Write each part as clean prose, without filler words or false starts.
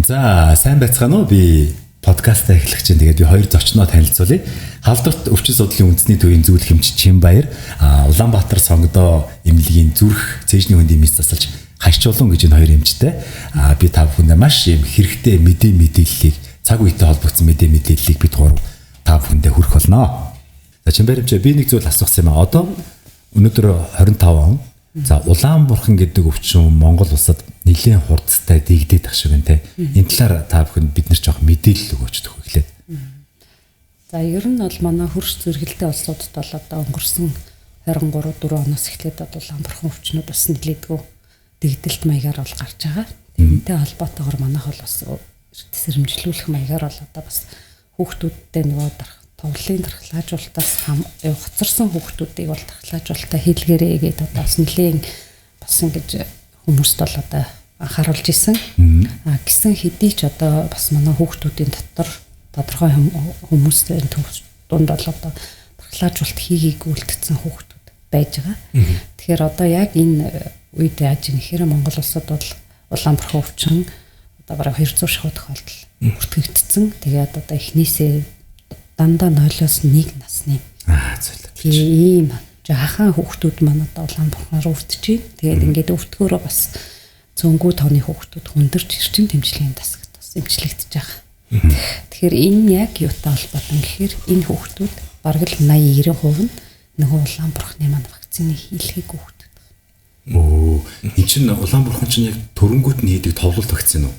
За, сайн байцгаана уу? Би подкаст эхлэх чинь тэгээд би хоёр зочноо танилцуулъя. Халдварт өвчин судлалын үндэсний төвийн зүйл хэмжиж Чимбаяр, Улаанбаатар сонгодоо эмнэлгийн зүрх цээжний хөндийн мэс засалж хашчуулан гэж энэ хоёр эмчтэй. Би та бүхэндээ маш юм хэрэгтэй мэдээллийг цаг үетэй холбогдсон мэдээллийг бид гурав та бүхэндээ хүргэх болно. За Чимбаяр эмчээ би нэг зүйл асуусан юм аа. Одоо өнөөдөр 25 он. За Улаанбурхан гэдэг өвчин Монгол улсад нэлийн хурдтай дэгдээд ах шиг нэ. Энэ талаар та бүхэнд бид нар жоох мэдээлэл өгөөч төгөглээ. За ер нь бол манай хөрш зэрэгэлдээ улсуудад бол одоо өнгөрсөн 23-4 оноос эхлээд бол Улаанбурхан өвчнүүд бас нэлээдгүй дэгдэлт маягаар бол гарч байгаа. Тэрнтэй холбоотойгоор манайх бол бас сэрэмжлүүлэх маягаар бол одоо бас хүүхдүүдтэй нөгөө товлын дархлаажуулалтаас хоцорсон хүүхдүүдийг бол дархлаажуулалтаа хийлгэрээ гээд одоо бас нэлийн бас ингэж хүмүүст бол одоо анхааруулж исэн. Гэсэн хэдий ч одоо бас манай хүүхдүүдийн дотор тодорхой хүмүүстэй дунд бол одоо дархлаажуулалт хийгээгүй үлдсэн хүүхдүүд байж байгаа. Тэгэхээр одоо яг энэ үед яаж нэхэр Монгол улсад бол Улаанбурхан өвчин одоо бараг 200 шахуу тохиолдол бүртгэгдсэн. Тэгээд одоо эхнээсээ дандаа 0-1 насны ийм жаахан хүүхдүүд манад Улаанбурханаар өвдөж байна. Тэгээд ингээд өвдгөөрөө бас зөнгүү тооны хүүхдүүд хүндэрч эрчим тэмцлийн тасагт бас эмчлэгдэж байгаа. Тэгэхээр энэ яг юутай холбоотой гэхээр энэ хүүхдүүд бараг л 80-90% нь нөгөө Улаанбурханы маань вакцины хийлгээг хүүхдүүд байна. Энэ чинь Улаанбурхан чинь яг төрөнгүүд нь хийдэг товлолт вакцин уу?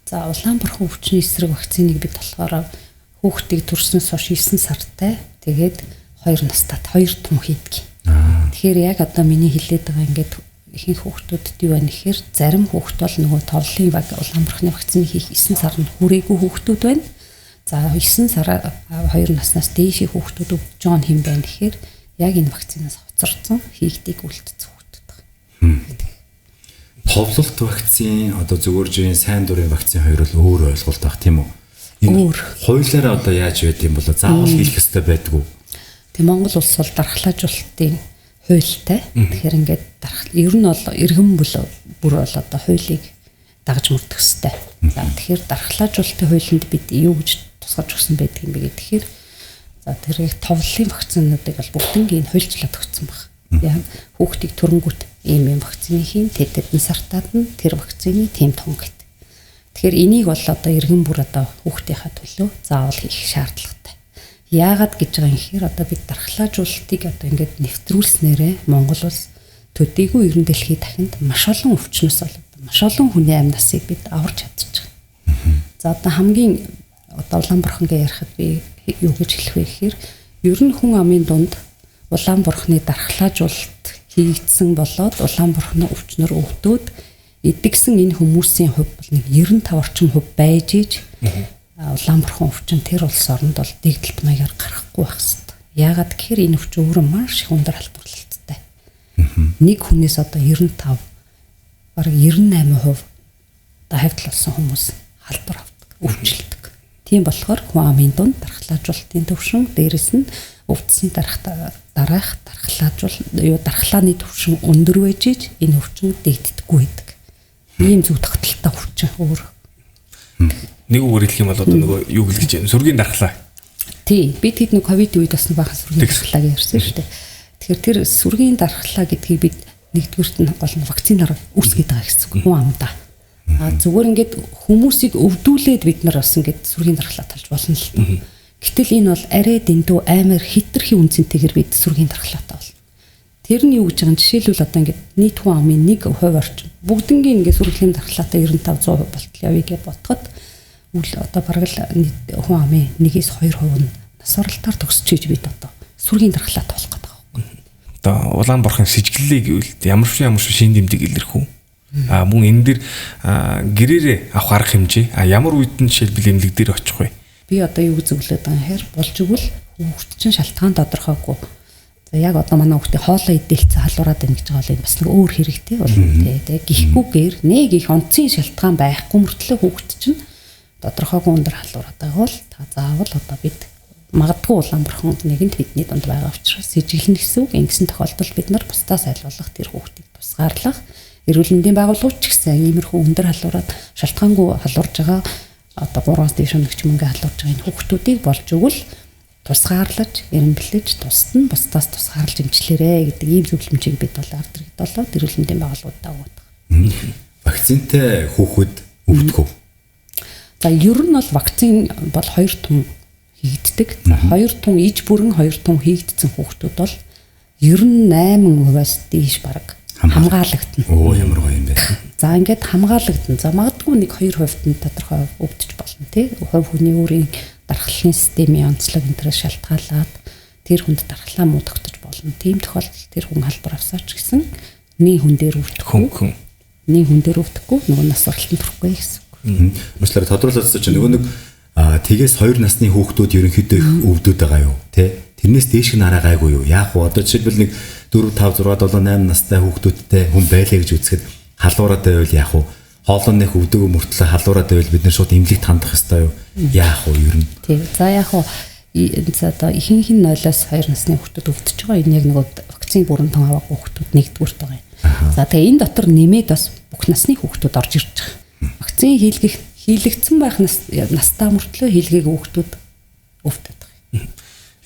За Улаанбурхан өвчний эсрэг вакциныг бид болохоор хүүхдийг төрснөөс хойш 9 сартай тэгээд 2 настайд 2 тун хийдэг. Тэгэхээр яг одоо миний хэлээд байгаа ингээд ихэнх хүүхдүүдэд юу байна гэхээр зарим хүүхд бол нөгөө товлын Улаанбурханы вакцины хийх 9 сард хүрээгүй хүүхдүүд байна. За 9 сараа 2 наснаас дээшийн хүүхдүүд өвдөж байгаа хэм байна гэхээр яг энэ вакцинаас хоцорсон хийгдийг үлдсэн хүүхдүүд байна. Товлолт вакцин одоо зөвөржийн сайн дурын вакцин хоёр бол өөр ойлголт баг тийм үү? Өөр. Хуулиараа одоо яаж байд юм бол заавал хийх ёстой байдгүй. Тэг Монгол улс бол дархлаажуулалтын хуультай. Тэгэхээр ингээд ер нь бол иргэн бүр бол одоо хуулийг дагаж мөрдөх ёстой. За тэгэхээр дархлаажуулалтын хуулинд бид юу гэж тусгаж өгсөн байдаг юм бэ гэхээр за тэр их товлын вакцинуудыг бол бүгднийг хуульчлаад өгсөн баг. Яг хүүхдийг төрөнгүүт ийм вакцины хийн тэдэд нь сартаад нь тэр вакцины тэм тун гэдэг. Тэгэхээр энийг бол одоо иргэн бүр одоо хүүхдийнхаа төлөө заавал хийх шаардлагатай. Яагаад гэж байгаа юм гэхээр одоо бид дархлаажуулалтыг одоо ингээд нэвтрүүлснээрээ Монгол улс төдийгүй ерөн дэлхийн дахинд маш олон өвчнөөс бол маш олон хүний амь насыг бид аварч чадчих. За одоо хамгийн одоо Улаанбурхангээ ярихад би юу гэж хэлэх вэ гэхээр ер нь хүн амын дунд Улаанбурханы дархлаажуулалт хийгдсэн болоод Улаанбурханы өвчнөр өвдөөд эдгсэн энэ хүмүүсийн хувь бол нэг 95 орчим хувь байж иж Улаанбурхан өвчин тэр улс оронд бол дэгдэлт маягаар гарахгүй байх хэвээр. Яагаад гэхээр энэ өвчин өөрөө маш их өндөр халдварлалттай. Нэг хүнээс одоо 95 бараг 98% одоо хавьтал болсон хүмүүс халдвар авдаг, өвчлөдөг. Тийм болохоор хүн амын дунд дархлаажуулалтын төвшин дээрэс нь өвдсөн дараах дархлааны төвшин өндөр байж иж энэ өвчин дэгддэггүй байдаг. Ийм зүг тогтолтой өвчин өөр. Нэг үгээр хэлэх юм бол одоо нөгөө юу гэлж байна? Сүргийн дархлаа. Тий, бид хэд нэг ковид үед бас баахан сүргийн дархлааг ярьсан шүү дээ. Тэгэхээр тэр сүргийн дархлаа гэдгийг бид нэгдүгüрт нь гол нь вакцинаар үүсгэж байгаа гэсэн үг хүн амдаа. Зүгээр ингээд хүмүүсийг өвдүүлээд бид нар бас ингээд сүргийн дархлаа талж болно л та. Гэтэл энэ бол арай дэндүү амар хитрхи үнцэнтэйгээр бид сүргийн дархлаатай болно. Тэр нь юу гэж байгаа юм жишээлбэл одоо ингээд нийт хүн амын 1% орчим бүгднгийн ингээд сүргийн дархлаатай 95-100% болтол явъя гэж бодоход үл одоо бараг л хүн амын 1-2% нь насваралтаар төгсчиж бид одоо сүргийн дархлаатай болох гэдэг байна. Одоо Улаанбурхан сэжиглэлийг ямар шин дэмдэг илэрхүү. Мөн энэ дэр гэрээрээ авах арга хэмжээ ямар үед нь жишээлбэл эмнэлэг дээр очих вэ? Би одоо юу зөвлөд байгаа юм хэр болж игэл хүүхд чинь шалтгаан тодорхойгүй. Яг одоо манай хүүхдээ хоолоо идэлцээ халуураад байна гэж байгаа л бас нэг өөр хэрэгтэй бол тий. Гихгүйгээр нэг их онцгийн шалтгаан байхгүй мөртлөө хүүхд чинь тодорхойгүй өндөр халуураад байгаа бол та заавал одоо бид магадгүй Улаанбурхан нэгэнт бидний дунд байгаа учраас сэжиглэн гэсэн үг. Ингэсэн тохиолдолд бид нар бусдаас айлуулах тэр хүүхдийг тусгаарлах эрүүл мэндийн байгууллагууд ч гэсэн иймэрхүү өндөр халуураад шалтгаангүй халуурж байгаа одоо 3-аас дээш өнөгч мөнгө халуурж байгаа энэ хүүхдүүдийг болж өгвөл тусгаарлаж, эренбэлж, тусад нь бусдаас тусгаарлаж эмчлээрэй гэдэг ийм зөвлөмжийг бид бол ард иргэд болоод эрүүл мэндийн байгууллагуудаа өгöd байгаа. Вакцинтай хүүхэд өвдөх үү? За ер нь бол вакцин бол 2 тун хийгддэг. 2 тун иж бүрэн 2 тун хийгдсэн хүүхдүүд бол ер нь 8%-аас дээш бараг хамгаалагдана. Оо ямар гоё юм бэ. За ингээд хамгаалагдана. За магадгүй 1-2% нь тодорхой өвдөж болно тий. Хувь хүний өөрийн дархлын системийн онцлог энэс шалтгаалаад тэр хүнд дархлаа муу тогтож болно. Тийм тохиолдолд тэр хүн халдвар авсаач гэсэн нэг хүн дээр өвдөхгүй. Нэг хүн дээр өвдөхгүй нөгөө нас баралтанд хүрэхгүй гэсэн. Мөчлөр тодруулаад чинь нөгөө нэг тэгээс 2 насны хүүхдүүд ерөнхийдөө их өвдөд байгаа юу тий? Тэрнээс дээш нь араа гайгүй юу? Яг уу одоо жишээлбэл нэг 4 5 6 7 8 настай хүүхдүүдтэй хүн байлаа гэж үзэхэд халуураад байвал яг уу хоолойных өвдөөгөө мөртлөө халуураад байвал бид нэр шууд эмнэлэгт хандах ёстой юу? Яг уу ер нь. Тий. За яг уу за одоо ихэнх нь 0-оос 2 насны хүүхдүүд өвдөж байгаа. Энэ яг нөгөө вакцины бүрэн тун аваагүй хүүхдүүд нэгдүгürt байгаа юм. За тэгээ энэ дотор нэмээд бас бүх насны хүүхдүүд орж ирж байгаа. Вакцины хийлэгдсэн байх настай мөртлөө хийлгээг хүүхдүүд өвдөд байгаа.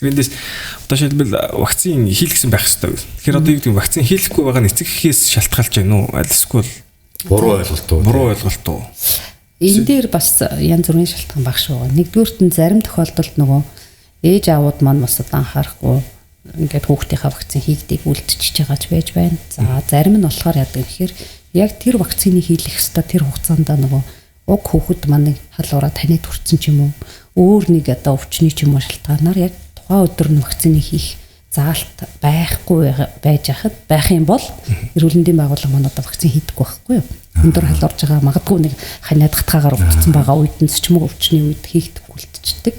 Тэрнээс одоо шилбэл вакцины хийлгсэн байх хэрэгтэй. Тэгэхээр одоо юу гэдэг вакцины хийлгэхгүй байгаа нь эцэг эхээс шалтгаалж байна уу? Аль эсвэл буруу ойлголт уу? Буруу ойлголт уу? Энэ дээр бас янз бүрийн шалтгаан баг шүү. Нэгдүгürt нь зарим тохиолдолд нөгөө ээж аавууд маань бас анхаарахгүй ингээд хүүхдийнхаа вакцины хийгдгийг үлдчихэж байгаа ч байж байна. За зарим нь болохоор яадаг гэхээр яг тэр вакцины хийлэх ёстой тэр хугацаанд нөгөө уг хүүхэд маань халуураа таниад хүрсэн ч юм уу өөр нэг одоо өвчний ч юм уу шалтгаанаар яг тухайн өдөр нь вакцины хийх заалт байхгүй байж хахад байх юм бол эрүүл мэндийн байгууллага маань одоо вакцины хийдэггүй байхгүй юу? Өндөр халуурж байгаа магадгүй нэг ханиад гатгаагаар өвдсөн байгаа үед нь цочмог өвчний үед хийгдэггүй үлдчихдэг.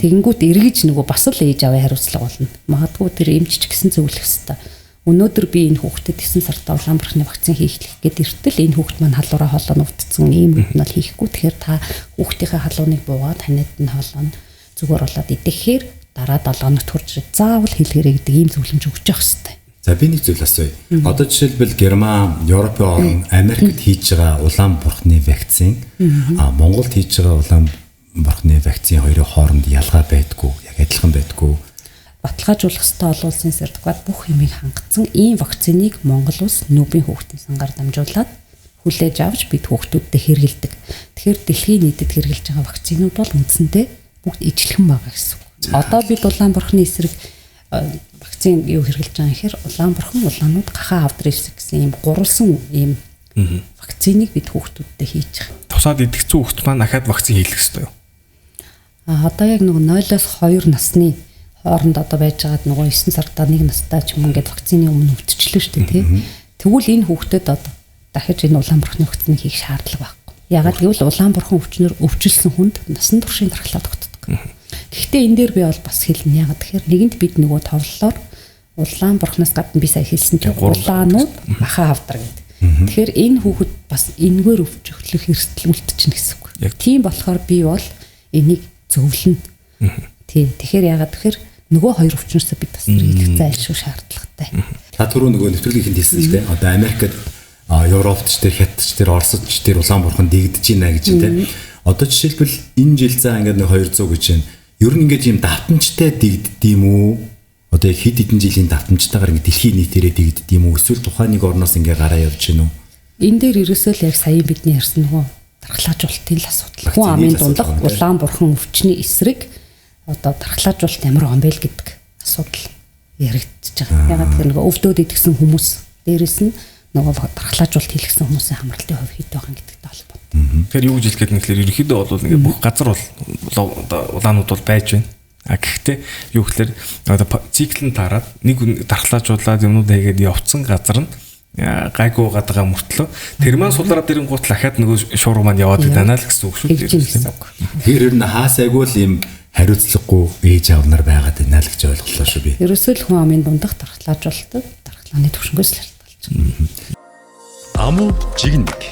Тэгэнгүүт эргэж нөгөө бас л ээж аваа хариуцлага болно. Магадгүй тэр эмчч гэсэн зөвлөх хэвээр. Өнөөдөр би энэ хүүхдэд 9 сард улаанбархны вакцины хийх гээд эртэл энэ хүүхд маань халуураа хоолоо өвдсөн ийм үед нь бол хийхгүй. Тэгэхээр та хүүхдийнхээ халууныг буугаад ханиад нь хоолоо зүгээр болоод идэхээр дараа 7 хоногт хурж заавал хэлгэрэй гэдэг ийм зөвлөмж өгч явах хэрэгтэй. За би нэг зүйл асууя. Одоо жишээлбэл Герман, Европын орн, Америкт хийж байгаа улаанбархны вакцин, Монголд хийж байгаа улаанбархны вакцин хоёрын хооронд ялгаа байдгүй, яг адилхан байдгүй. Баталгаажуулах ёстой олон улсын сертификат бүх юмыг хангацсан ийм вакциныг Монгол улс нүүбийн хүүхдийн сангаар дамжуулаад хүлээж авч бид хүүхдүүдтэй хэрэгэлдэг. Тэгэхээр дэлхийн нийтэд хэрэгжилж байгаа вакцинууд бол үндсэндээ бүгд ижилхэн байгаа гэсэн. Одоо бид улаанбархны эсрэг вакцин юу хэрэгжилж байгаа юм гэхээр улаанууд гахаа авдрис гэсэн ийм гурвалсан ийм вакциныг бид хүүхдүүдтэй хийж байгаа. Тусаад идэвхцэн хүүхд маань дахиад вакцин хийлгэх ёстой юу? Одоо яг нөгөө 0-оос 2 насны хооронд одоо байж байгаад нөгөө 9 сартаа 1 настай ч юм ингээд вакцины өмнө өвдчихлөө шүү дээ тий. Тэгвэл энэ хүүхдэд одоо дахиж энэ улаанбархны вакцины хийх шаардлага байхгүй. Ягаад гэвэл улаанбархан өвчнөр өвчлсөн хүнд насан туршийн дархлаа тогтдог. Гэхдээ энэ дээр би бол бас хэлнэ. Ягаад тэгэхээр нэгэнд бид нөгөө товлолоор улаанбархнаас гадна би сая хэлсэн чинь улаанууд махаа авдар гэдэг. Тэгэхээр энэ хүүхэд бас энэгээр өвчөлөх эрсдэл үлдчихнэ гэсэн үг. Тийм болохоор би бол энийг зөвлөнө. Тий. Тэгэхээр ягаад тэгэхээр нөгөө хоёр өвчнөөсөө бид бас хэлэх зайлшгүй шаардлагатай. Та түрүү нөгөө нэвтрүүлгийн хэлсэн шүү дээ. Одоо Америкт, Европт ч тэр Хятадч тэр Оросч тэр улаанбархан дэгдэж байна гэж тийм. Одоо жишээлбэл энэ жил цаа ингээд 200 гэж байна. Ер нь ингээд юм давтамжтай дэгддэм үү? Одоо яг хэд хэдэн жилийн давтамжтайгаар ингээд дэлхийн нийтээрээ дэгддэм үү? Эсвэл тухайн нэг орноос ингээд гараа явж гинүү? Энэ дээр ерөөсөө л яг сая бидний ярьсан нөгөө дархлаажуулалтын л асуудал. Хүн амын дундах улаанбархан өвчний эсрэг одоо дархлаажуулалт ямар юм бэ л гэдэг асуудал яригдчихэж байгаа. Ягаад гэвэл нөгөө өвдөөд идэгсэн хүмүүс дээрэс нь нөгөө дархлаажуулалт хийлгсэн хүмүүсийн хамралтын хувь хэд байгаа гэдэгтэй холбоотой. Тэгэхээр юу гэж хэлэх гээд нэхлээр ерөнхийдөө бол ингээ бүх газар бол улаанууд бол байж байна. Гэхдээ юу гэхээр одоо цикл нь таарад нэг дархлаажуулаад юмнууд хийгээд явцсан газар нь гайгүй гадгаа мөртлөө тэр маань сулраад ирэн гут дахиад нөгөө шууруу маань яваад байна л гэсэн үг шүү дээ. Тэгэхээр ер нь хаасайгүй л юм хариуцлагагүй ээж аав нар байгаад байна л гэж ойлголоо шүү би. Ерөөсөө л хүн амын дундах дархлаажуулалтад дархлааны түвшингөөс л шалтгаалж байна. Аму жигнэг.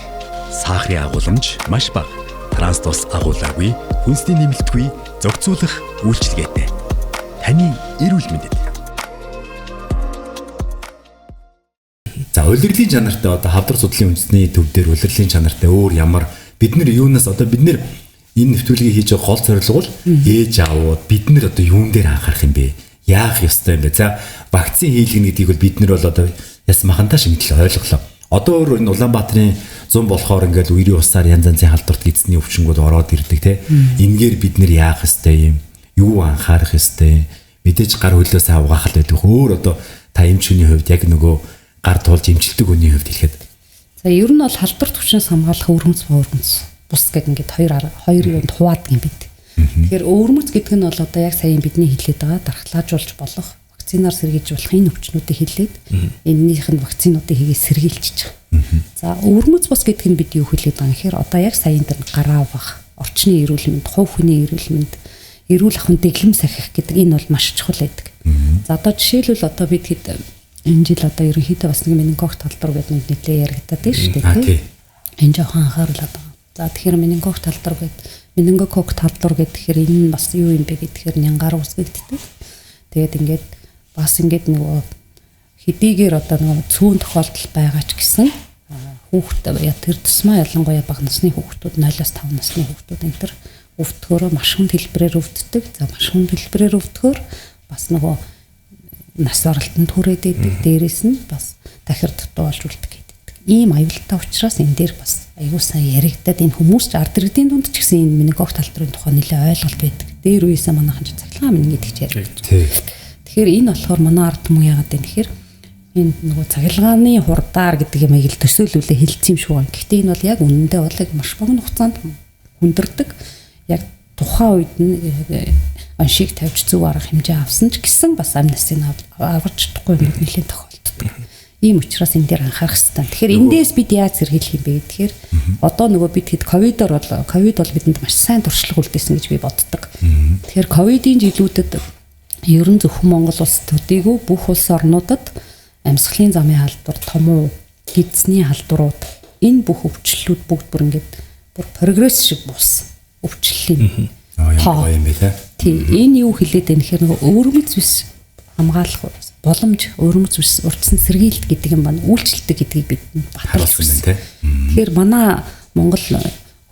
Сахарын агуулмж маш бага. Транс тус агуулаагүй, хүнсний нэмэлтгүй, зохицуулах үйлчилгээтэй. Таны эрүүл мэндэд. За За улирлын чанартай одоо хавдар судлалын үндэсний төв дээр улирлын чанартай өөр ямар бид нар юунаас одоо бид нар энэ нэвтрүүлгийг хийж байгаа гол зорилго бол ээж аавууд бид нар одоо юун дээр анхаарах юм бэ? Яах ёстой юм бэ? За вакцин хийлгэнэ гэдгийг бол бид нар бол одоо яс махантаа шимтэл ойлголоо. Одоо өөр энэ Улаанбаатарын 100 болохоор ингээл үерийн усаар янз янзын халдварт гидсний өвчнгүүд ороод ирдэг те. Ингээр бид нар яах ёстой юм? Юу анхаарах ёстой? Мэдээж гар хөлөөс авгаах л байдаг. Өөр одоо та эмч хүний хувьд яг нөгөө гар туулж эмчилдэг хүний хувьд хэлэхэд. За ер нь бол халдварт өвчнөөс хамгаалах өвөрмөц бус гэдэг ингээд хоёр юунд хуваадаг юм бид. Тэгэхээр өвөрмөц гэдэг нь бол одоо яг сая бидний хэлээд байгаа дархлаажуулж болох вакцинаар сэргийлж болох энэ өвчнүүдийг хэлээд энэнийх нь вакцинуудыг хийгээ сэргийлчих. За өвөрмөц бус гэдэг нь бид юу хэлээд байгаа юм гэхээр одоо яг саяын дээр гараа авах, орчны эрүүл мэнд, хувь хүний эрүүл мэнд, эрүүл ахуйн дэглэм сахих гэдэг энэ бол маш чухал байдаг. За одоо жишээлбэл одоо бид хэд энэ жил одоо ерөнхийдөө бас нэг менингокок талбар гэдэг нэг нэлээд яригадаад байна шүү дээ тийм. Энэ жоохон анхааруулаад байгаа. За тэгэхээр менингокок талбар гэхээр энэ нь бас юу юм бэ гэхээр нянгаар үсгэгддэг. Тэгээд ингээд бас ингээд нөгөө хэдийгээр одоо нөгөө цөөн тохиолдол байгаа ч гэсэн хүүхэд тэр тусмаа ялангуяа бага насны хүүхдүүд 0-5 насны хүүхдүүд энэ төр өвдгөөрөө маш хүнд хэлбэрээр өвддөг. За маш хүнд хэлбэрээр өвдгөөр бас нөгөө нас баралтанд хүрээд идэг. Дээрээс нь бас дахир дутуулж үлддэг гэдэг. Ийм аюултай учраас энэ дээр бас аюул сайн яригадад энэ хүмүүс ч ард иргэдийн дунд ч гэсэн энэ менингокок талбарын тухай нэлээд ойлголт байдаг. Дээр үеэсээ манайхан ч цахилгаан мэн гэдэг ч ярьдаг. Тэгэхээр энэ болохоор манай ард түмэн яагаад вэ гэхээр энэ нөгөө цахилгааны хурдаар гэдэг юм аяг л төсөөлүүлээ хэлсэн юм шүү. Гэхдээ энэ бол яг үнэндээ бол маш богино хугацаанд хүндэрдэг. Яг тухайн үед нь оншиг тавьж зөв арга хэмжээ авсан ч гэсэн бас амнастыг аварч чадахгүй юм нэлийн тохиолддог. Ийм учраас энэ дээр анхаарах хэрэгтэй. Тэгэхээр эндээс бид яаж сэргийлэх юм бэ гэхээр одоо нөгөө бид хэд ковид бол бидэнд маш сайн туршлага үлдээсэн гэж би боддог. Тэгэхээр ковидын жилүүдэд ерөн зөвхөн Монгол улс төдийгүй бүх улс орнуудад амьсгалын замын халдвар, томуу, гидсний халдварууд энэ бүх өвчлөлүүд бүгд бүр ингээд бүр прогресс шиг бус өвчлөлийн тоо юм бэ тий. Энэ юу хэлээд байна гэхээр нөгөө өвөрмөц биш хамгаалах боломж, өвөрмөц биш урдсан сэргийлт гэдэг юм байна. Үйлчлдэг гэдгийг бид баталж байна. Тэгэхээр манай Монгол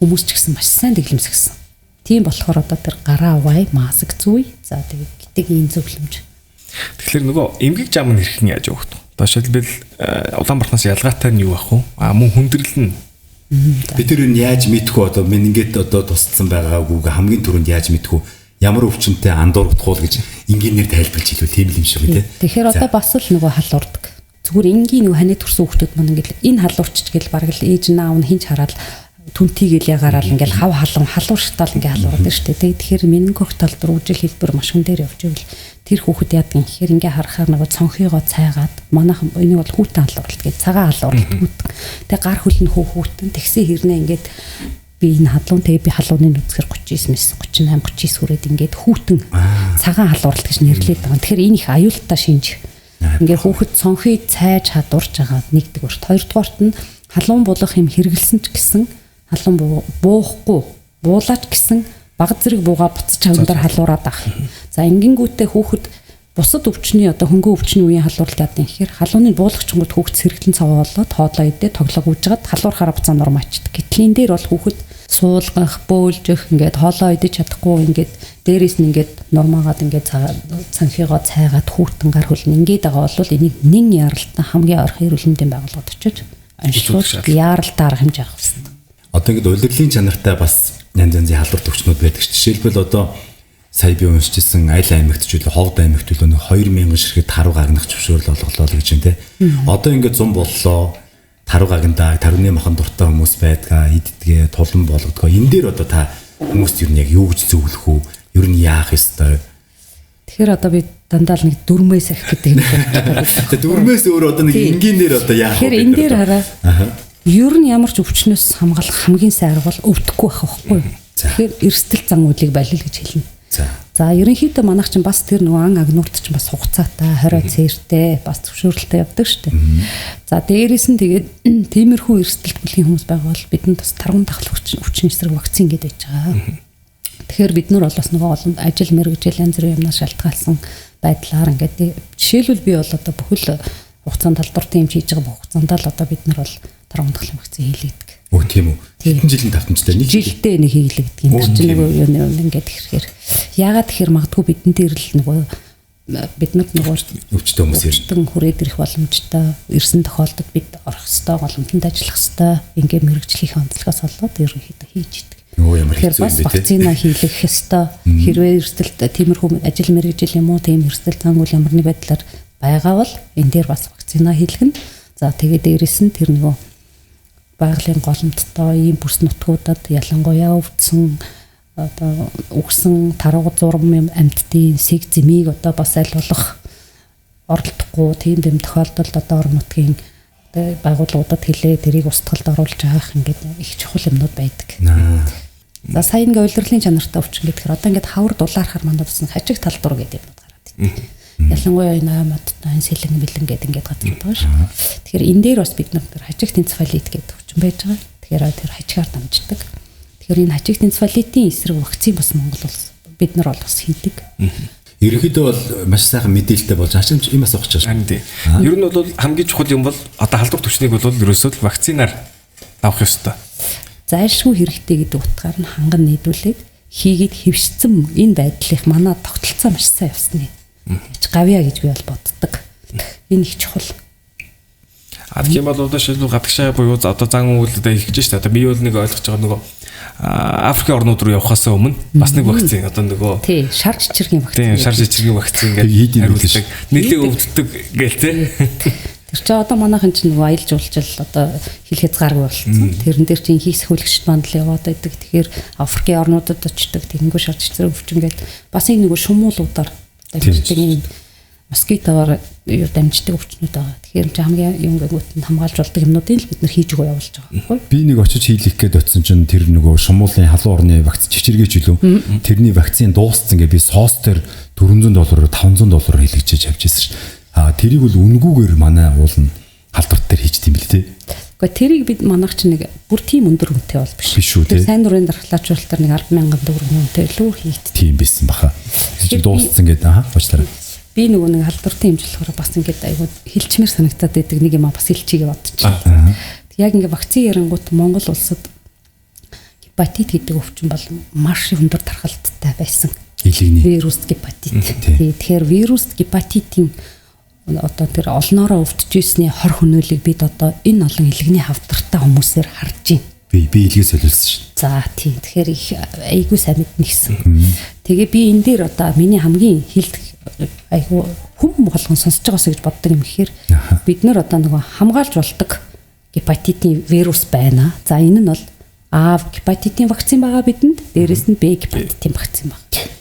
хүмүүс ч гэсэн маш сайн дэглэмсгсэн. Тийм болохоор одоо тэр гараа аваа, маск зүй. За тэгээд гэдэг ийм зөвлөмж. Тэгэхээр нөгөө эмгэг зам нь хэрхэн яаж явах вэ? Одоо шилбэл Улаанбаатараас ялгаатай нь юу ах вэ? Мөн хүндрэл нь бид тэр нь яаж мэдэх вэ? Одоо менингит одоо тусцсан байгаагүй хамгийн түрүүнд яаж мэдэх вэ? Ямар өвчнөд андуурдах уу гэж энгийнээр тайлбарлаж хэлвэл тийм л юм шиг үү те. Тэгэхээр одоо бас л нөгөө халуурдаг. Зүгээр энгийн нөгөө ханаа төрсөн хүмүүс маань ингээл энэ халуурч гэл бараг л ээж наав нь хинч хараад түнтийгэл ягараад ингээл хав халуун халуурштал ингээл халуурдаг шүү дээ. Тэгэхээр менингокок талбар үжил хэлбэр машин дээр явж ивэл тэр хүүхэд яадаг юм гэхээр ингээ харахаар нөгөө цонхыгоо цайгаад манайхан энэ бол хүүтэн халууралт гэж цагаан халууралт хүүтэн. Тэгээ гар хөл нь хүүтэн тэгсэн хэрнээ ингээд би энэ халуун тэгээ би халууны нүцгэр 39 38 39 хүрээд ингээд хүүтэн цагаан халууралт гэж нэрлээд байгаа. Тэгэхээр энэ их аюултай шинж. Ингээ хүүхэд цонхыг цайж хадуурж байгаа нэгдэг урт. Хоёрдугаарт нь халуун булах юм хэрэгэлсэн ч гэсэн халуун буухгүй буулаач гэсэн баг зэрэг бууга буцаж авдар халуураад ах. За ингэнгүүтээ хүүхэд бусад өвчний одоо хөнгөн өвчний үеийн халууралт яадаг юм гэхээр халууны буулагчгууд хүүхэд сэргэлэн цавуулаад хоолоо идээ тоглог үжгаад халуурахаараа буцаа нурмаачдаг. Гэтэл энэ дээр бол хүүхэд суулгах, бөөлжих ингээд хоолоо идэж чадахгүй ингээд дээрээс нь ингээд нурмаагаад ингээд цанхыгоо цайгаад хүүтэн гар хөл нь ингээд байгаа бол энийг нэн яралтан хамгийн ойрхон эрүүл мэндийн байгууллагад очиж онцлог яаралтай арга хэмжээ авах хэрэгтэй. Одоо ингээд улирлын чанартай бас янз янзын халдварт өвчнүүд байдаг ш. Жишээлбэл одоо сая би уншижсэн Айл аймагт ч үл Ховд аймагт үл 2000 ширхэг таруу гагнах зөвшөөрөл олголоо гэж байна те. Одоо ингээд 100 боллоо. Таруу гагнаа, тарууны махан дуртай хүмүүс байдгаа, иддгээ, тулан болгодгоо. Энэ дээр одоо та хүмүүст юу яг юу гэж зөвлөх үү? Юу нь яах ёстой? Тэгэхээр одоо би дандаа л нэг дөрмөөс ахих гэдэг юм байна. Тэгээ дөрмөөс өөр одоо нэг энгийнээр одоо яах вэ? Тэгэхээр энэ дээр хараа. Ер нь ямар ч өвчнөөс хамгаалах хамгийн сайн арга бол өвдөхгүй байх байхгүй юу? Тэгэхээр эрсдэл зан үйлийг байлил гэж хэлнэ. За ерөнхийдөө манайх чинь бас тэр нөгөө ан агнуурт чинь бас хугацаатай 20 цээртэй бас зөвшөөрлөлтөй явдаг шүү дээ. За дээрээс нь тэгээд тиймэрхүү эрсдэлт бүлгийн хүмүүс байгаа бол бидэнд бас таргун дахлах өвчин эсрэг вакцин гэдэг байж байгаа. Тэгэхээр бид нар бол бас нөгөө олон ажил мэргэжил янз бүрийн юмнаас шалтгаалсан байдлаар ингээд жишээлбэл би бол одоо бүхэл хугацаанд халдвартын эмч хийж байгаа бүх хугацаанд л одоо бид нар бол тархиндхлын вакцины хийлэгдэг. Өө тийм үү. Хэдэн жилийн давтамжтай нэг жилдээ нэг хийлэгдэг юм чинь нөгөө юу ингээд ихээр яагаад тэгэхээр магадгүй бидэн дээр л нөгөө биднэрт нөгөө өвчтөн хүмүүс ирсэн хүрээд ирэх боломжтой ирсэн тохиолдолд бид орох ёстой, голомтонд ажиллах ёстой. Ингээд мэрэгжлийн онцлогоос болоод ерөнхийдөө хийж идэг. Юу ямар хэцүү юм бэ те. Вакцина хийлгэх ёстой. Хэрвээ эрсдэлт тиймэрхүү ажил мэргэжил юм уу тийм эрсдэл цаангуул ямар нэг байдлаар байгаа бол энэ дээр бас вакцина хийлгэнэ. За тэгээд дээрэс нь тэр нөгөө байгалийн голомттой ийм бүс нутгуудад ялангуяа өвдсөн одоо үгсэн таргуу зурм амьтдын сэг зэмийг одоо бас аль болох оролдохгүй тийм тохиолдолд одоо орон нутгийн байгууллагуудад хэлээ тэрийг устгалд оруулж авах ингээд их чухал юмнууд байдаг. За сайн ингээ удирдлын чанартай өвчин гэхээр одоо ингээд хавар дулаархаар мандад бас хажиг талдуур гэдэг юмуд гараад байна. Ялангуяа энэ аймагтаа сэлэн бэлэн гэдэг ингээд газар байгаа шүү. Тэгэхээр энэ дээр бас бид нар хажигт энцефалит гэдэг өвчин байж байгаа. Тэгэхээр тэр хажигаар дамждаг. Тэгэхээр энэ хажигт энцефалитийн эсрэг вакцин бас Монгол улс бид нар бол бас хийдэг. Ерөнхийдөө бол маш сайхан мэдээлэлтэй болж ашигч юм асуух гэж байна. Ер нь бол хамгийн чухал юм бол одоо халдвар төвчнийг бол ерөөсөө вакцинаар авах ёстой. Зайлшгүй хэрэгтэй гэдэг утгаар нь ханган нийлүүлээд хийгээд хэвшсэн энэ байдлыг манай тогтолцоо маш сайн явсны. Гавья гэж би бол боддог. Энэ их чухал. Тийм бол одоо шилүү гадагшаа буюу одоо зан үйлдэл их гэж шүү дээ. Одоо би бол нэг ойлгож байгаа нөгөө Африкийн орнууд руу явахаас өмнө бас нэг вакцин одоо нөгөө тий шар чичиргийн вакцин. Тийм шар чичиргийн вакцин гэдэг хариулдаг. Нэлээ өвддөг гээл те. Тэр чи одоо манайхан чинь нөгөө аялал жуулчил одоо хил хязгааргүй болсон. Тэрэн дээр чинь хийх хөлөгчд мандал яваад байдаг. Тэгэхээр Африкийн орнуудад очдог тэнгүү шар чичир өвчин гэдэг бас энэ нөгөө шумуулуудаар дамждаг москитоор дамждаг өвчнүүд байгаа. Тэгэхээр хамгийн юм гэгүүт нь хамгаалж болдог юмнуудыг л бид нар хийж өгөө явуулж байгаа. Би нэг очиж хийлгэх гээд очсон чинь тэр нөгөө шумуулын халуун орны вакцин чичиргээч үлээ. Тэрний вакцин дууссан гэ би соос төр $400 $500 хийлгэж авчихсан ш. Тэрийг бол үнгүүгээр манай уул нь халдварт дээр хийжт юм бэл тээ. Гэхдээ тэрийг бид манайх чинь нэг бүр тийм өндөр үнэтэй бол биш шүү. Тэр сайн дурын дархлаачуулалтаар нэг 10,000 төгрөгийн үнэтэй лүү хийгд. Тийм байсан баха. Чи дууссан гэдэг уучлаарай. Би нөгөө нэг халдвартын хэмжил болохоор бас ингээд айгуу хилчмэр санагтаад байдаг нэг юм бас хилчигээ бодчихлоо. Яг ингээд вакцины ярангуут Монгол улсад гепатит гэдэг өвчин бол маш өндөр тархалттай байсан. Вирус гепатит. Тэгэхээр вирус гепатитийн одоо тэр олноороо өвдөжсөний хор хөнөөлийг бид одоо энэ олон илгэний хавдартай хүмүүсээр харж байна. Би илгээ солиулсан шин. За тийм. Тэгэхээр их айгуу сайн мэднэ гэсэн. Тэгээ би энэ дээр одоо миний хамгийн хилд айгуу хүм болгон сонсож байгаасаа гэж боддог юм ихээр бид нар одоо нөгөө хамгаалж болдог гепатитийн вирус байна. За энэ нь бол А гепатитийн вакцин байгаа бидэнд. Дээрээс нь Б гепатитийн вакцин байна.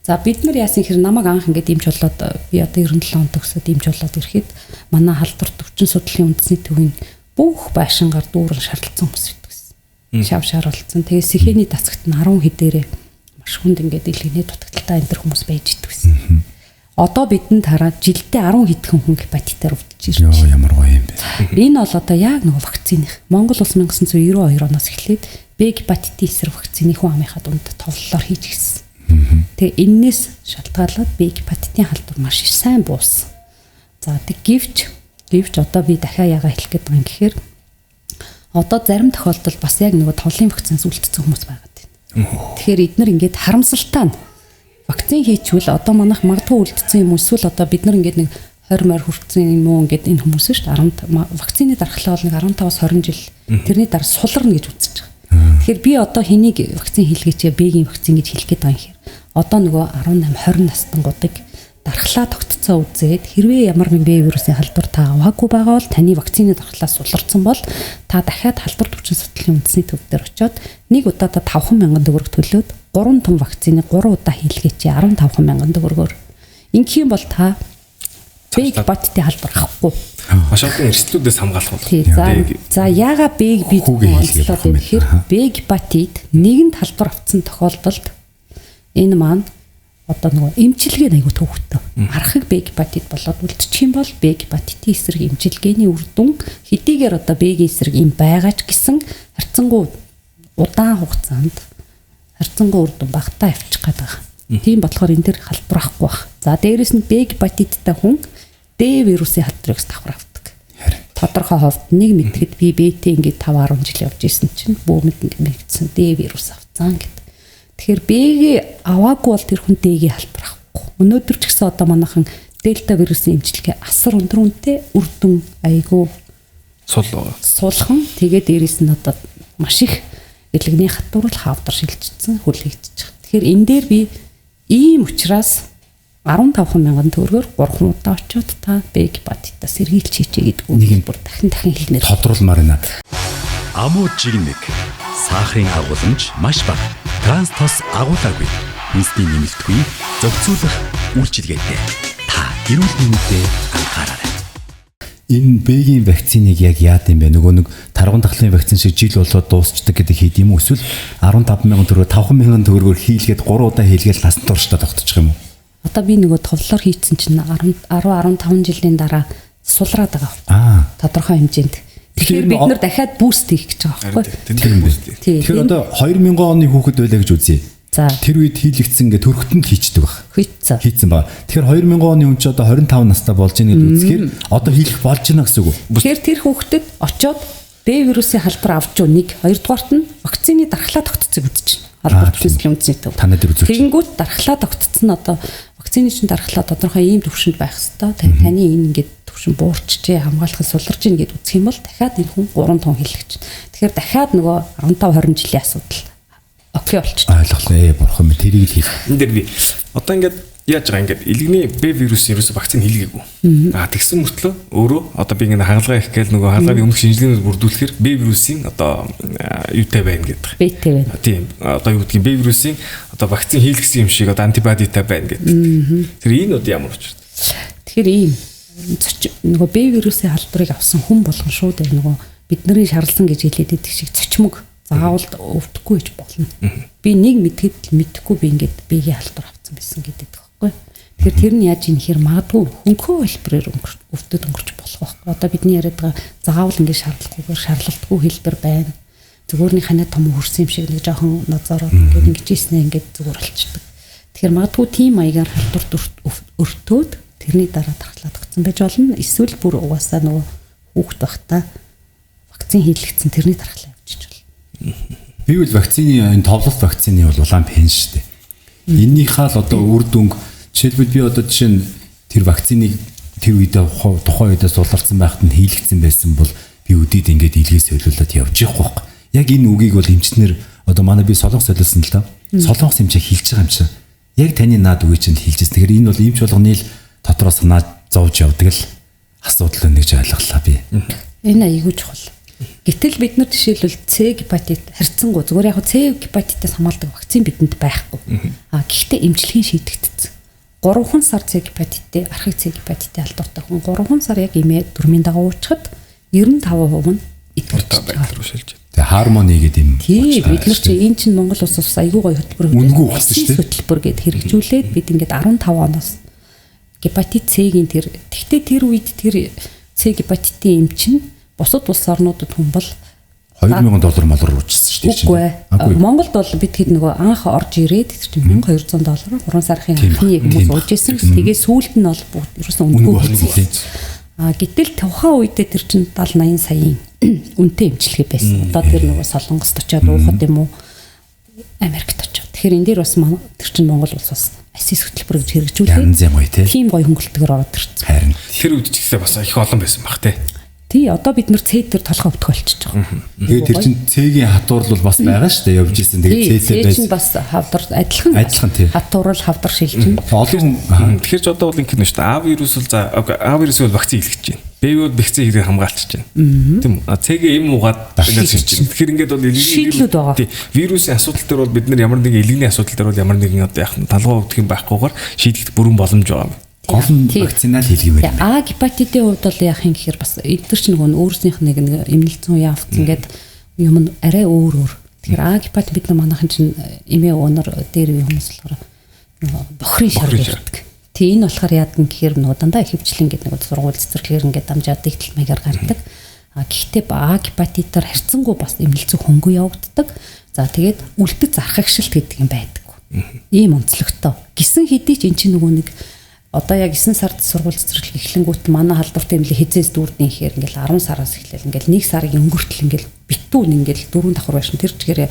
За бид нар яасан хэр намайг анх ингээд имж болоод би одоо 97 онд төгсөөд имж болоод ирэхэд манай халдварт өвчин судлалын үндэсний төвийн бүх байшингаар дүүрэн шарлцсан хүмүүс байдаг гэсэн. Шав шар болсон. Тэгээ сэхээний дацагт нь 10 хэдээрээ маш хүнд ингээд илгэний дутагдaltaа энэ төр хүмүүс байж идэг гэсэн. Одоо бидэнд хараад жилдээ 10 хэдхэн хүн гепатитаар өвдөж ирж байна. Йоо ямар гоё юм бэ. Энэ бол одоо яг нөгөө вакцины. Монгол улс 1992 оноос эхлээд Б гепатитийн эсрэг вакцины хүн амынхаа дунд товлолоор хийж гисэн. Тэгээ энээс шалтгаалаад Б гепатитийн халдвар маш их сайн буусан. За тэг гэвч одоо би дахиад яагаад хэлэх гээд байгаа юм гэхээр одоо зарим тохиолдолд бас яг нөгөө товлын вакцинаас үлдсэн хүмүүс байгаад байна. Тэгэхээр эдгээр ингээд харамсалтай нь вакцин хийчихвэл одоо манайх магадгүй үлдсэн юм эсвэл одоо бид нар ингээд нэг 20 морь хүрсэн юм уу ингээд энэ хүмүүс шүү дээ 10 вакцины дархлаа бол нэг 15-аас 20 жил тэрний дараа суларна гэж үзэж байгаа. Тэгэхээр би одоо хэнийг вакцин хийлгээч Б-гийн вакцин гэж хэлэх гээд байгаа юм хэр одоо нөгөө 18 20 настангуудыг дархлаа тогтцоо үзээд хэрвээ ямар нэгэн Б вирусын халдвар та аваагүй байгаа бол таны вакцины дархлаа суларсан бол та дахиад халдвар төвчин судлалын үндэсний төв дээр очиод нэг удаадаа 5,000 төгрөг төлөөд 3 том вакцины 3 удаа хийлгээч 15,000 төгрөгөөр. Ингэх юм бол та Б гепатитийн халдвар авахгүй. Маш олон эрсдлүүдээс хамгаалах бол. За яагаад Б-г бид онцлоод байна гэхээр Б гепатит нэгэн халдвар авсан тохиолдолд энэ маань одоо нөгөө эмчилгээ аягүй төвхтэй. Архаг Б гепатит болоод үлдчих юм бол Б гепатитийн эсрэг эмчилгээний үр дүн хэдийгээр одоо Б-гийн эсрэг юм байгаа ч гэсэн харьцангуй удаан хугацаанд харьцангуй үр дүн багтаа авчих гээд байгаа. Тийм болохоор энэ дэр халдвар авахгүй баг. За дээрэс нь Б гепатиттай хүн Д вирусын халдварыг давхар авдаг. тодорхой ховд нэг мэдгэд би бэтэ ингээд 5-10 жил явж исэн чинь бөөмд ингээд мэгдсэн Д вирус авцсан гэд. Тэгэхээр Б-ийг аваагүй бол тэр хүн Д-ийг халбар авахгүй. Өнөөдөр ч гэсэн одоо манайхан дельта вирусын эмчилгээ асар өндөр үнэтэй үр дүн айгүй сулхан тэгээд дээрэс нь одоо маш их элэгний хатуурал хавдар шилжчихсэн хүлээгдэж байгаа. Тэгэхээр энэ дээр би ийм учраас 15,000 төгрөгөөр 3 удаа очиод та Б гепатитаас сэргийлж хийчээ гэдэг үнийг бүр дахин хэлнээр тодруулмаар байна. Амуу жигнэг сахарын агуулмж маш бага. Транс тос агуулаагүй. Үндэсний нэмэлтгүй зөвцүүлэх үйлчилгээтэй. Та эрүүл мэндэд анхаараарай. Энэ Б-ийн вакциныг яг яад юм бэ? Нөгөө нэг тарган дахлын вакцин шиг жил болоод дуусчдаг гэдэг хийд юм уу? Эсвэл 15,000 төгрөг 5,000 төгрөгөөр хийлгээд 3 удаа хийлгээд насан туршдаа тогтчих юм уу? Одоо би нөгөө товлоор хийцэн чинь 10-15 жилийн дараа сулраад байгаа. Тодорхой хэмжээнд. Тэгэхээр бид нар дахиад буст хийх гэж байгаа байхгүй? Тийм биз. Тэгэхээр одоо 2000 оны хүүхэд байлаа гэж үзье. За. Тэр үед хийлэгдсэн гэ төрхтөнд хийчдэг баг. Хийцэн баг. Тэгэхээр 2000 оны хүн ч одоо 25 настай болж ийн гэж үзэхээр одоо хийх болж байна гэсэн үг. Тэгэхээр тэр хүүхдэд очоод Д вирусын халбар авч юу нэг хоёрдугаарт нь вакцины дархлаа тогтцыг үзэж байна. Албарт төслийн үндэсний төв. Танаа дээр үзүүлж. Тэгэнгүүт дархлаа тогтцсон нь одоо вакцины чинь дархлаа тодорхой ийм төвшөнд байх хэвээр. Таны энэ ингээд төвшин буурчжээ хамгаалахыг суларж ийн гэд үзэх юм бол дахиад энэ хүн 3 тонн хэлэгч. Тэгэхээр дахиад нөгөө 15-20 жилийн асуудал окей болчихсон. Ойлголоо. Бурхан минь тэрийг л хийх. Энд дээр би одоо ингээд яаж байгаа ингээд элэгний Б вирусын ерөөсө вакцин хийлгээгүй. Тэгсэн мөртлөө өөрөө одоо би ингээд хагалгаа их гээл нөгөө хагалгааны өмнөх шинжилгээнүүд бүрдүүлэхээр Б вирусын одоо юутай байна гэдэг. Б-тэй байна. Тийм. Одоо юу гэдгийг Б вирусын одоо вакцин хийлгэсэн юм шиг одоо антибодитай байна гэдэг. Тэр энэ одоо ямар учиртай. Тэгэхээр ийм нөгөө Б вирусын халбарыг авсан хүн болгон шууд нөгөө бидний шарлсан гэж хэлээд идэх шиг цочмог заавал өвдөхгүй гэж болно. Би нэг мэдгэд мэдхгүй би ингээд Б-ийн халбар авсан байсан гэдэг байхгүй. Тэгэхээр тэр нь яаж юм хэр магадгүй хөнхөө хэлбэрээр өвдөд өнгөрч болох байхгүй. Одоо бидний яриад байгаа заавал ингээд шаардлагагүйгээр шаарлалтгүй хэлбэр байна. Зүгээр нэг ханаа том хөрсөн юм шиг нэг жоохон нозороо ингээд ингэж ийснэ ингээд зүгээр болчихдог. Тэгэхээр магадгүй тийм маягаар халдварт өртөөд тэрний дараа дархлаа тогтсон байж болно. Эсвэл бүр угаасаа нөгөө хүүхэд байхдаа вакцин хийлгэсэн тэрний дархлаа явуулчих болно. Би бол вакцины энэ товлолт вакцины бол улаан пен шүү дээ. Эннийхээ л одоо үр дүнг жишээлбэл би одоо жишээ нь тэр вакциныг тэр үедээ тухайн үедээ суларсан байхад нь хийлгэсэн байсан бол би өдөөд ингээд илгээс солиулаад явж явахгүй байхгүй. Яг энэ үгийг бол эмчнэр одоо манай би солонгос солиулсан л да. Солонгос эмчээ хэлж байгаа юм чинь. Яг таны наад үгийг чинь хэлжсэн. Тэгэхээр энэ бол эмч болгоны л дотроо санаа зовж явдаг л асуудал байна гэж ойлголаа би. Энэ аягүй чухал. Гэтэл бид нар жишээлбэл С гепатит харьцангуй зүгээр яг С гепатитаас хамгаалдаг вакцин бидэнд байхгүй. Гэхдээ эмчилгээ шийдэгдсэн. 3 сар С гепатиттэй, архив С гепатиттэй халдвартай хүн 3 сар яг эмээ дөрмийн дагуу уучхад 95% нь идэвхтэй байдлаар шилжиж. Тэгээ хармони гэдэг юм. Тийм бид нар чи энэ чинь Монгол улсаас аягүй гоё хөтөлбөр хөтөлбөр гэд хэрэгжүүлээд бид ингээд 15 оноос гепатит С-ийн тэр тэгтээ тэр үед тэр С гепатитийн эм чинь бусад улс орнуудад хүн бол $2,000 малруу уучсан шүү дээ. Үгүй. Монголд бол бид хэд нөгөө анх орж ирээд тэр чинь $1,200 3 сарын анхны хүмүүс ууж исэн. Тэгээ сүүлд нь бол бүгд ерөөсөн үндгүй болсон. Гэтэл тухайн үедээ тэр чинь 70-80 саяын үнэтэй эмчилгээ байсан. Одоо тэр нөгөө Солонгост очиад уухад юм уу? Америкт очиод. Тэгэхээр энэ дээр бас тэр чинь Монгол улс бас асис хөтөлбөр гэж хэрэгжүүлээ. Тийм гоё хөнгөлөлтөөр ороод ирсэн. Харин тэр үед ч гэсэн бас их олон байсан баг тий. Тий, одоо бид нар С дээр толгой өвдөх болчихж байгаа. Тэгээд тэр чинь С-ийн хатуурал бол бас байгаа шүү дээ явж исэн. Тэгээд С-тэй байсан. Бас хавдар адилхан тий. Хатуурал хавдар шилжин. Олон тэгэхээр ч одоо бол ингэнэ шүү дээ. А вирус бол А вирус бол вакцин хийлгэж байна. Б бол вакцин хийлгэж хамгаалчихж байна. Тийм үү? С-гийн эм угаад ингэж хийж байна. Тэгэхээр ингээд бол шийдлүүд байгаа. Тий. Вирусын асуудал дээр бол бид нар ямар нэгэн элэгний асуудал дээр бол ямар нэгэн одоо яах нь талгуу өвдөх юм байхгүйгээр шийдэгдэх бүрэн боломж байгаа юм. Гол нь вакцинал хийлгэмээр. А гепатитийн хувьд бол яах юм гэхээр бас эдгээр чинь нөгөө өөрсдийнх нэг эмнэлцэн үе авсан ингээд юм арай өөр. Тэгэхээр А гепатит бид манайхан чинь эмээ өнөр дээр үе хүмүүс болохоор бохрын шар гэдэг. Тэ энэ болохоор яад гэхээр нөгөө дандаа ихэвчлэн гэдэг нөгөө сургууль цэцэрлэгээр ингээд дамжаад дэгтэл маягаар гардаг. Гэхдээ А гепатитаар харьцангуй бас эмнэлцэн хөнгөө явагддаг. За тэгээд үлдэж зарах агшилт гэдэг юм байдаг. Ийм онцлогтой. Гисэн хэдий ч эн чинь нөгөө нэг одоо яг 9 сард сургууль цэцэрлэг эхлэнгүүт манай халдварт имлэг хизээс дүүрдний ихээр ингээл 10 сараас эхлээл ингээл 1 сарын өнгөртөл ингээл битүүн ингээл 4 давхар байшин тэр чигээр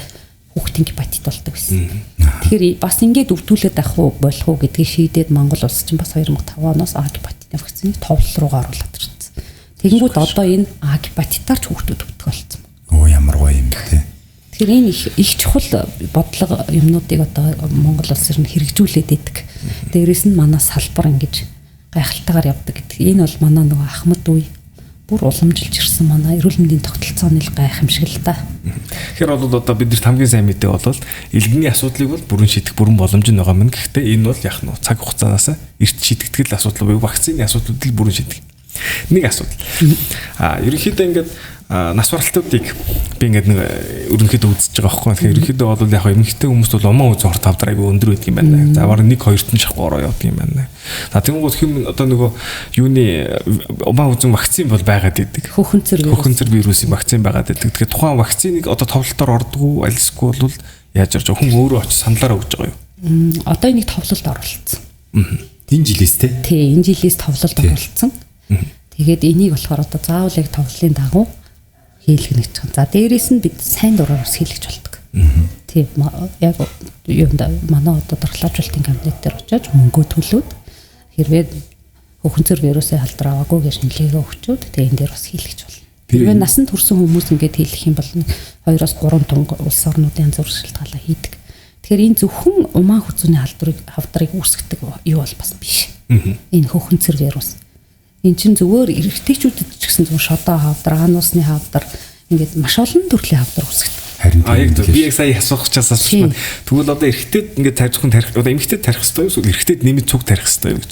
хүүхдийн гепатит болдог байсан. Тэгэхээр бас ингээд өвдүүлээд авах уу болох уу гэдгийг шийдээд Монгол улс чинь бас 2005 оноос А гепатитны вакциныг товлол руугаа оруулаад ирсэн. Тэгэнгүүт одоо энэ А гепатитаар ч хүүхдүүд өвдөх болсон. Оо ямар гоё юм бэ. Тэгэхээр энэ их чухал бодлого юмнуудыг одоо Монгол улс ер нь хэрэгжүүлээд идэг. Дээрээс нь манай салбар ингэж гайхалтайгаар явдаг гэдэг. Энэ бол манай нөгөө Ахмад үе бүр уламжилж ирсэн манай эрүүл мэндийн тогтолцооны л гайхамшиг л та. Тэгэхээр бол одоо бид нарт хамгийн сайн мэдээ бол элгэний асуудлыг бол бүрэн шийдэх бүрэн боломж нь байгаа мэн. Гэхдээ энэ бол яг нь цаг хугацаанаас эрт шийдэгдэх асуудал буюу вакцины асуудлуудыг бүрэн шийдэх. Нэг асуудал. Ерөнхийдөө ингээд нас баралтуудыг би ингээд нэг ерөнхийдөө үзэж байгаа байхгүй. Тэгэхээр ерөнхийдөө бол яг эмэгтэй хүмүүс бол умаа үзэн хорт авдар айгүй өндөр байдаг юм байна. За бараг 1-2 тон шахуу ороо явдаг юм байна. За тэгэнгүүт хэм одоо нөгөө юуны умаа үзэн вакцин бол байгаад идэг. Хөхөнцөр вирусын вакцин байгаад идэг. Тэгэхээр тухайн вакциныг одоо товлолтоор ордгоо альсгүй бол яаж орж хүн өөрөө очиж саналаараа өгж байгаа юу? Одоо энийг товлолд оруулсан. Энэ жилээс те? Тий, энэ жилээс товлолд оруулсан. Тэгээд энийг болохоор одоо заавал яг товлолын дагуу хийлгэнэ гэж байна. За дээрээс нь бид сайн дураар ус хийлгэж болдог. Тийм яг юунда манай одоо дархлаажуулалтын кабинет дээр очиж мөнгө төлөөд хэрвээ хөхөнцөр вирусын халдвар аваагүй гэж нэлээгээ өгчөөд тэгээ энэ дээр бас хийлгэж болно. Хэрвээ насанд хүрсэн хүмүүс ингээд хийлгэх юм бол 2-3 тонн улс орнуудын янз бүр шалтгаалаа хийдэг. Тэгэхээр энэ зөвхөн умаа хүзүүний хавдрыг үүсгдэг юу бол бас биш. Энэ хөхөнцөр вирус. Энд чинь зүгээр эрэгтэйчүүдэд ч гэсэн зөв шодоо хавдар, ануусны хавдар ингээд маш олон төрлийн хавдар үүсгдэг. Харин яг би яг сая асуух чаас асуусан. Тэгвэл одоо эрэгтэйд ингээд тарьчихсан тарих одоо эмэгтэйд тарих хэвээр юу? Эрэгтэйд нэмээд цуг тарих хэвээр гэж.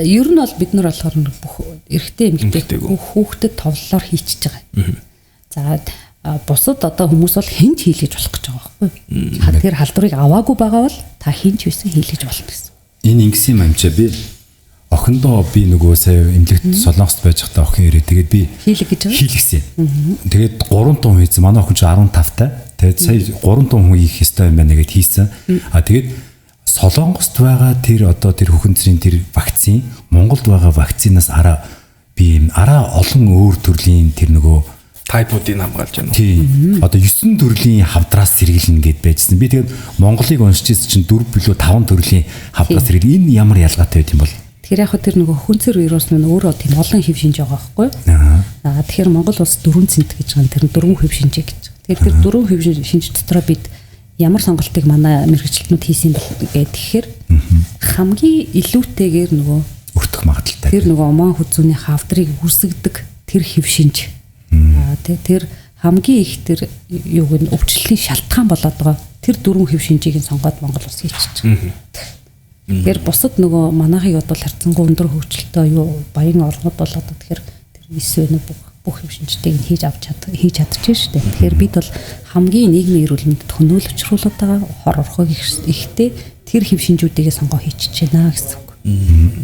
Ер нь бол бид нар болохоор бүх эрэгтэй эмэгтэй хүүхдэд товлолоор хийчихэж байгаа. За бусад одоо хүмүүс бол хинч хийлгэж болох гэж байгаа байхгүй. Тэгэхээр халдварыг аваагүй байгаа бол та хинч байсан хийлгэж болно гэсэн. Энэ ингэсэн юм амчаа би охиндоо би нөгөө сая эмнэлэгт Солонгост байж байхдаа охин ирээ. Тэгээд би хийлгэсэн. Тэгээд 3 тонн хийсэн. Манай охин ч 15 таа. Тэгээд сая 3 тонн хүн хийх ёстой юм байна гэд хийсэн. Тэгээд Солонгост байгаа тэр одоо тэр хөхөнцрийн тэр вакцин Монголд байгаа вакцинаас араа олон өөр төрлийн тэр нөгөө тайпуудыг хамгаалж байна. Тийм. Одоо 9 төрлийн хавдраас сэргийлнэ гэд байжсэн. Би тэгээд Монголыг уншиж чинь 4 билүү 5 төрлийн хавдраас сэргийл. Энэ ямар ялгаатай байт юм бол? Тэгэхээр яг тэр нөгөө хөнцөр вирус нь өөрөө тийм олон хэв шинж байгаа байхгүй. Тэгэхээр Монгол улс 4 цент гэж байгаа. Тэр 4 хэв шинжээ гэж. Тэгэхээр тэр 4 хэв шинж дотроо бид ямар сонголтыг манай мэргэжилтнүүд хийсэн бэ гэхээр хамгийн илүүтэйгээр нөгөө өртөх магадaltaй. Тэр нөгөө умаа хүзүүний хавдрыг үүсгдэг тэр хэв шинж. Тэр хамгийн их тэр юуг нь өвчлөлийн шалтгаан болоод байгаа. Тэр 4 хэв шинжийг сонгоод Монгол улс хийчихэж байгаа. Тэгэхээр бусад нөгөө манайхыг одоо харьцангуй өндөр хөгжилтэй юу баян орнууд бол одоо тэгэхээр тэр эсвэн бүх хэв шинжтэйг хийж чадчихжээ шүү дээ. Тэгэхээр бид бол хамгийн нийгмийн эрүүл мэндэд хөнөөл учруулаад байгаа хор орхойг ихтэй тэр хэв шинжүүдийг сонгоо хийчихэж байна гэсэн үг.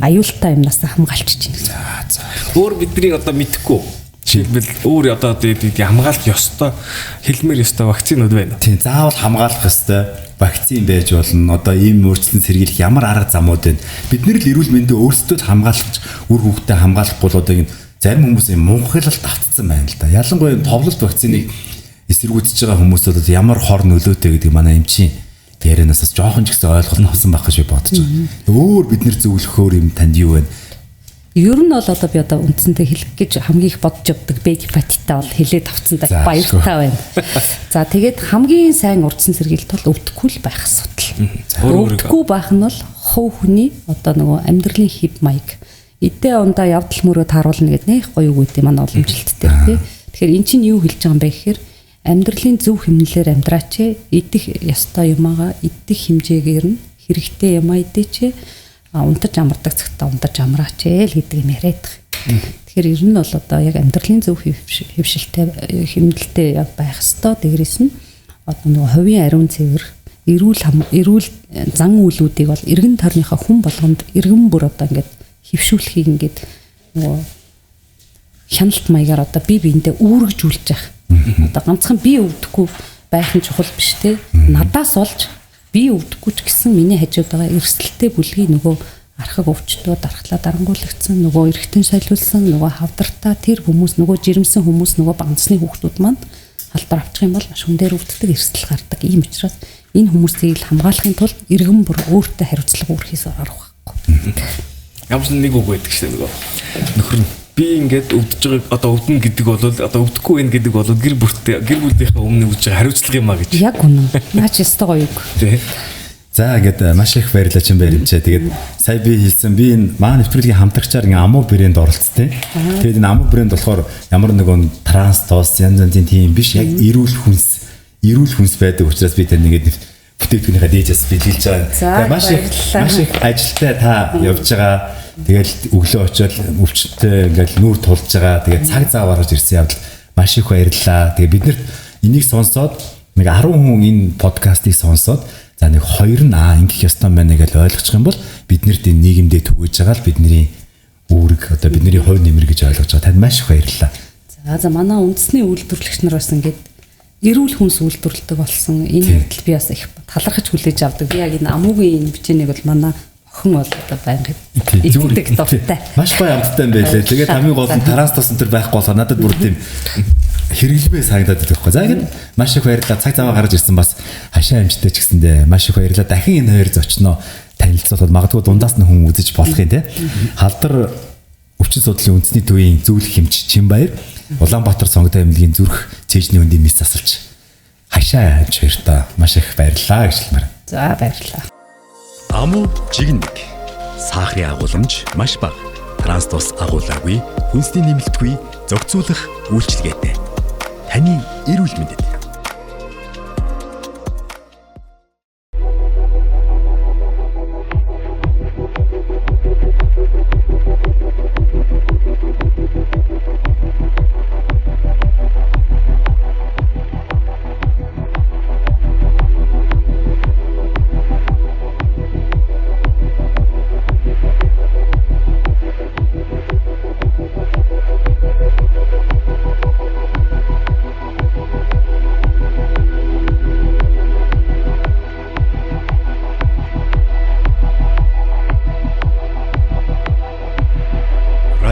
Аюултай юмнаас хамгаалчихж байна гэсэн. Өөр бидний одоо мэдэхгүй жишээлбэл өөр одоо хамгаалах ёстой хэлмээр ёстой вакцинууд байна. Тийм заавал хамгаалах ёстой вакцин байж болно. Одоо ийм өөрчлөлт сэргийлэх ямар арга замууд байна. Бид нэр л эрүүл мэндээ өөрсдөө хамгаалж үр хүүхдээ хамгаалахгүй л одоо зарим хүмүүс мунхайлалт автцсан байна л да. Ялангуяа товлолт вакциныг эсэргүүцэж байгаа хүмүүс бол ямар хор нөлөөтэй гэдэг манай эмчийн ярианаас жоохон ч гэсэн ойлголт авсан байх гэж бодож байгаа. Өөр бид нэр зөвлөхөөр юм танд юу байна? Ер нь бол одоо би одоо үндсэндээ хэлэх гэж хамгийн их бодож явдаг Б гепатитаа бол хэлээд авцсантай баяртай байна. За тэгээд хамгийн сайн урдсан сэргийлэлт бол өвдөхгүй л байх асуудал. Өвдөхгүй байх нь бол хувь хүний одоо нөгөө амьдралын хэв маяг эдээ ундаа явдал мөрөө тааруулна гэдэг нэх гоё үг үү манай уламжилт дээр тий. Тэгэхээр эн чинь юу хэлж байгаа юм бэ гэхээр амьдралын зөв хэмнэлээр амьдраач идэх ёстой юмгаа идэх хэмжээгээр нь хэрэгтэй юм идээч унтаж амардаг цагтаа унтаж амраач л гэдэг юм яриад байгаа. Тэгэхээр ер нь бол одоо яг амьдралын зөв хөвшилтэй хэмнэлтэй байх ёстой. Дээрээс нь одоо нөгөө хувийн ариун цэвэр эрүүл зан үйлүүдийг бол эргэн тойрныхаа хүн болгонд эргэн бүр одоо ингээд хөвшүүлэхийг ингээд нөгөө хяналт маягаар одоо бие биендээ үүргэжүүлж явах. Одоо ганцхан бие өвдөхгүй байх нь чухал биш те. Надаас олж би өвдөхгүй ч гэсэн миний хажууд байгаа эрсдэлтэй бүлгийн нөгөө архаг өвчтөө дархлаа дарангуулагдсан, нөгөө эргэтэн солиулсан, нөгөө хавдартаа тэр хүмүүс, нөгөө жирэмсэн хүмүүс, нөгөө банцны хүүхдүүд маань алдар авчих юм бол маш хүн дээр өвддөг эрсдэл гардаг. Ийм учраас энэ хүмүүсийг л хамгаалахын тулд иргэн бүр өөртөө хариуцлага үүрхээс арга байхгүй. Ямар ч нэг үг байдаг шүү дээ нөгөө. Нөхөр нь би ингээд өвдөж байгааг одоо өвдөн гэдэг бол одоо өвдөхгүй байх гэдэг бол гэр бүлийнхээ өмнө үүж хариуцлага юм а гэж. Яг үнэн. Наач өстой гоё үг. Тий. За ингээд маш их баярлалаа чин баримжаа. Тэгээд сая би хэлсэн би энэ маань нэвтрүүлгийн хамтрагчаар ингээ амуу брэнд оролцсон. Тэгээд энэ амуу брэнд болохоор ямар нэгэн транс тоос янз янзын тийм биш. Яг эрүүл хүнс байдаг учраас би тань ингээд бүтээгдэхүүнийхээ дээжээс бэлгэлж байгаа. Тэгээд маш их ажилтай та явж байгаа. Тэгээд өглөө очиод өвчтөй ингээд нүүр тулж байгаа. Тэгээд цаг зав гаргаж ирсэн явдал маш их баярлалаа. Тэгээд бид нарт энийг сонсоод нэг 10 хүн энэ подкастыг сонсоод за нэг 2 нь ингэх ёстой байна гэж ойлгочих юм бол бид нарт энэ нийгэмдээ түгэж байгаа л бидний үүрэг одоо бидний хувь нэмэр гэж ойлгож байгаа. Танд маш их баярлалаа. За манай үндэсний үйлдвэрлэгч нар бас ингээд эрүүл хүнс үйлдвэрлэдэг болсон. Энэ хэдэл би бас их талархаж хүлээж авдаг. Би яг энэ амуугийн энэ бичээнийг бол манай охин бол одоо байнгын иддэг дуртай. Маш гоё амттай юм байлээ. Тэгээд хамгийн гол нь таранс тосон төр байхгүй болохоор надад бүр тийм хэрэглэмээ санагдаад байдаг байхгүй. За ингээд маш их баярлалаа. Цаг зав гаргаж ирсэн бас хашаа амжтай ч гэсэндээ маш их баярлалаа. Дахин энэ хоёр зочноо танилцуулаад магадгүй дундаас нь хүн үзэж болох юм те. Халдар өвчин судлалын үндэсний төвийн зөвлөх эмч Чимбаяр, Улаанбаатар сонготой эмнэлгийн зүрх цээжний хөндийн мис засалч хашаа амж хоёртоо маш их баярлалаа гэж хэлмээр. За баярлалаа. Амуу жигнэг сахарын агуулмж маш бага. Транс тус агуулаагүй хүнсний нэмэлтгүй зохицуулах үйлчилгээтэй. Таны эрүүл мэндэд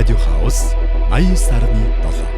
Радио Хаус 89.7